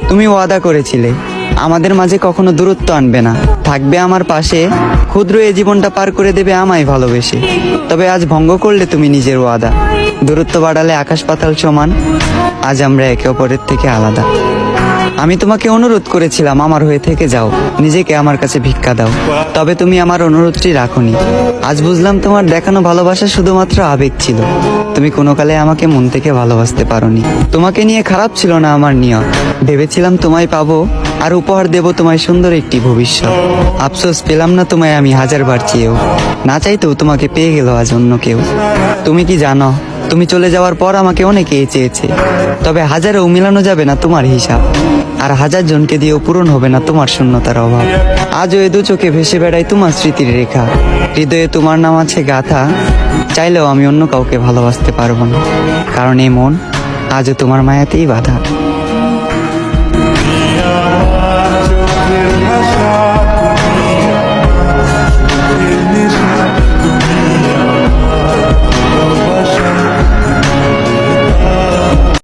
তুমি ওয়াদা করেছিলে আমাদের মাঝে কখনো দূরত্ব আনবে না, থাকবে আমার পাশে, ক্ষুদ্র এই জীবনটা পার করে দেবে আমায় ভালোবেসে। তবে আজ ভঙ্গ করলে তুমি নিজের ওয়াদা, দূরত্ব বাড়ালে আকাশ পাতাল সমান, আজ আমরা একে অপরের থেকে আলাদা। আমি তোমাকে অনুরোধ করেছিলাম আমার হয়ে থেকে যাও, নিজেকে আমার কাছে ভিক্ষা দাও, তবে তুমি আমার অনুরোধটি রাখোনি। আজ বুঝলাম তোমার দেখানো ভালোবাসা শুধুমাত্র আবেগ ছিল, তুমি কোনো কালে আমাকে মন থেকে ভালোবাসতে পারোনি। তোমাকে নিয়ে খারাপ ছিল না আমার নিয়ত, ভেবেছিলাম তোমায় পাবো আর উপহার দেব তোমায় সুন্দর একটি ভবিষ্যৎ। আফসোস পেলাম না তোমায় আমি হাজারবার চেয়েও, না চাইতেও তোমাকে পেয়ে গেল আজ অন্য কেউ। তুমি কি জানো তুমি চলে যাওয়ার পর আমাকে অনেকেই চেয়েছে, তবে হাজারেও মিলানো যাবে না তোমার হিসাব, আর হাজার জনকে দিয়েও পূরণ হবে না তোমার শূন্যতার অভাব। আজও এ দু চোখে ভেসে বেড়াই তোমার স্মৃতির রেখা, হৃদয়ে তোমার নাম আছে গাথা, চাইলেও আমি অন্য কাউকে ভালোবাসতে পারবো না, কারণ এই মন আজও তোমার মায়াতেই বাঁধা।